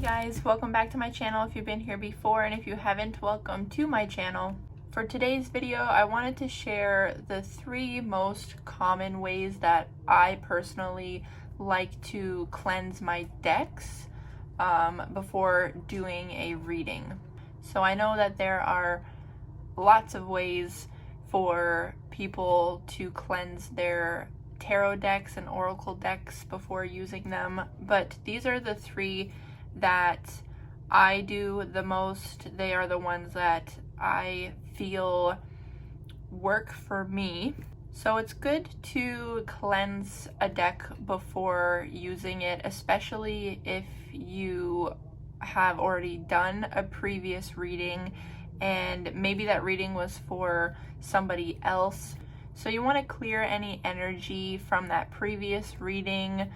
guys, welcome back to my channel if you've been here before, and if you haven't, welcome to my channel. For today's video, I wanted to share the 3 most common ways that I personally like to cleanse my decks before doing a reading. So I know that there are lots of ways for people to cleanse their tarot decks and oracle decks before using them, but these are the 3 that I do the most. They are the ones that I feel work for me. So it's good to cleanse a deck before using it, especially if you have already done a previous reading and maybe that reading was for somebody else. So you want to clear any energy from that previous reading,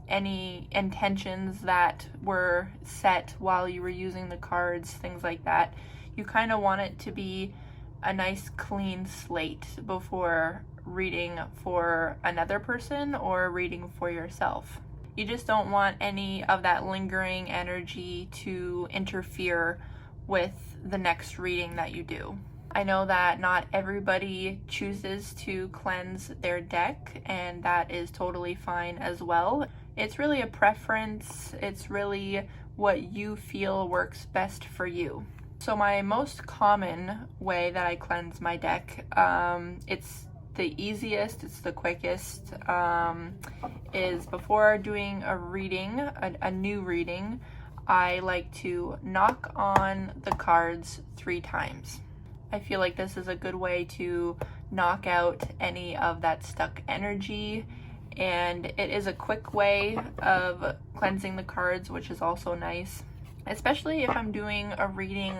any intentions that were set while you were using the cards, things like that. You kind of want it to be a nice clean slate before reading for another person or reading for yourself. You just don't want any of that lingering energy to interfere with the next reading that you do. I know that not everybody chooses to cleanse their deck, and that is totally fine as well. It's really a preference. It's really what you feel works best for you. So my most common way that I cleanse my deck, it's the easiest, it's the quickest, is before doing a reading, a new reading, I like to knock on the cards 3 times. I feel like this is a good way to knock out any of that stuck energy, and it is a quick way of cleansing the cards, which is also nice, especially if I'm doing a reading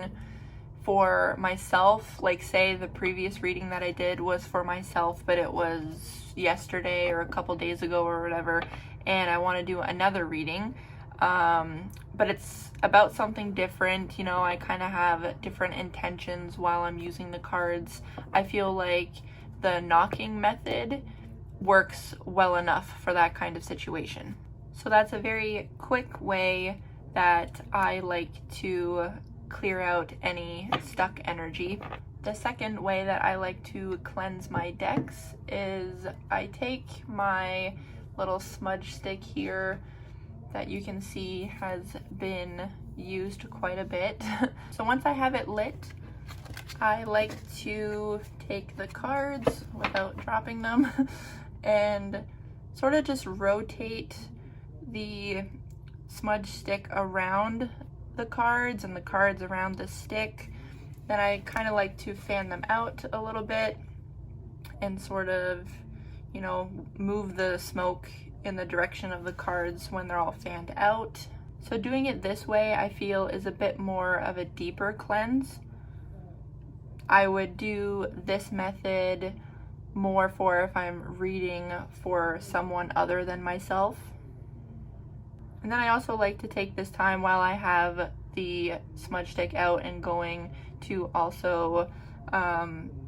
for myself. Like, say the previous reading that I did was for myself, but it was yesterday or a couple days ago or whatever, and I want to do another reading, but it's about something different. You know, I kind of have different intentions while I'm using the cards. I feel like the knocking method works well enough for that kind of situation. So that's a very quick way that I like to clear out any stuck energy. The second way that I like to cleanse my decks is I take my little smudge stick here that you can see has been used quite a bit. So once I have it lit, I like to take the cards without dropping them and sort of just rotate the smudge stick around the cards and the cards around the stick. Then I kind of like to fan them out a little bit and sort of, you know, move the smoke in the direction of the cards when they're all fanned out. So doing it this way, I feel, is a bit more of a deeper cleanse. I would do this method more for if I'm reading for someone other than myself. And then I also like to take this time while I have the smudge stick out and going to also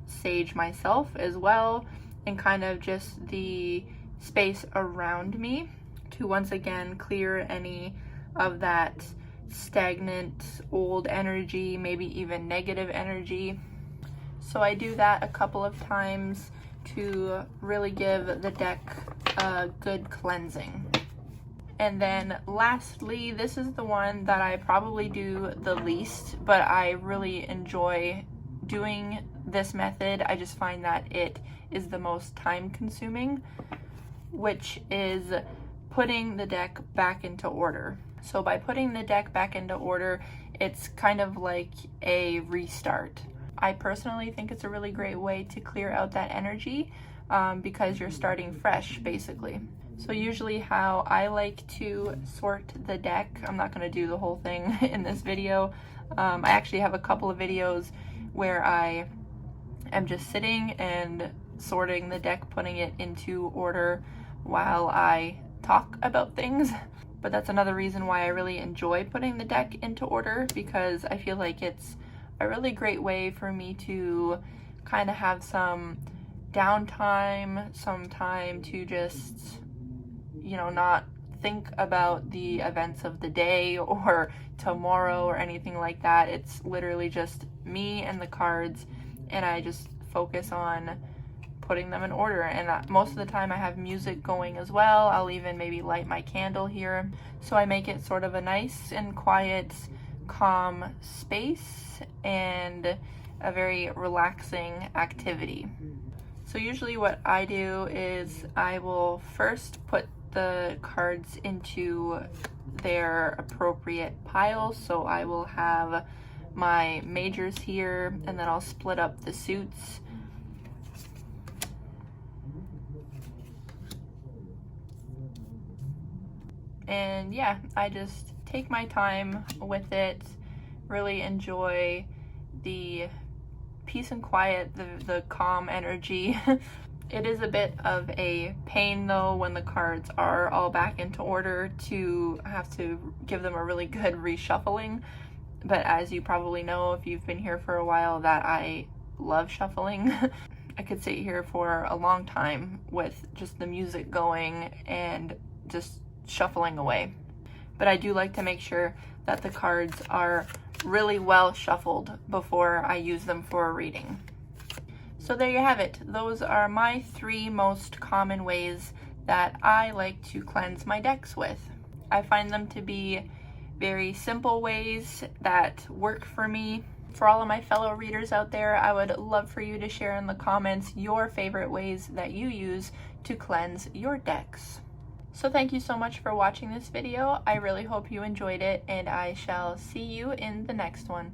sage myself as well, and kind of just the space around me to once again clear any of that stagnant old energy, maybe even negative energy. So I do that a couple of times to really give the deck a good cleansing. And then lastly, this is the one that I probably do the least, but I really enjoy doing this method. I just find that it is the most time consuming, which is putting the deck back into order. So by putting the deck back into order, it's kind of like a restart. I personally think it's a really great way to clear out that energy because you're starting fresh, basically. So usually how I like to sort the deck, I'm not going to do the whole thing in this video. I actually have a couple of videos where I am just sitting and sorting the deck, putting it into order while I talk about things. But that's another reason why I really enjoy putting the deck into order, because I feel like it's a really great way for me to kind of have some downtime, some time to just, you know, not think about the events of the day or tomorrow or anything like that. It's literally just me and the cards, and I just focus on putting them in order. And most of the time I have music going as well. I'll even maybe light my candle here. So I make it sort of a nice and quiet, calm space and a very relaxing activity. So usually what I do is I will first put the cards into their appropriate piles. So I will have my majors here, and then I'll split up the suits. And yeah, I just take my time with it, really enjoy the peace and quiet, the calm energy. It is a bit of a pain though when the cards are all back into order to have to give them a really good reshuffling. But as you probably know, if you've been here for a while, that I love shuffling. I could sit here for a long time with just the music going and just shuffling away. But I do like to make sure that the cards are really well shuffled before I use them for a reading. So there you have it. Those are my 3 most common ways that I like to cleanse my decks with. I find them to be very simple ways that work for me. For all of my fellow readers out there, I would love for you to share in the comments your favorite ways that you use to cleanse your decks. So thank you so much for watching this video. I really hope you enjoyed it, and I shall see you in the next one.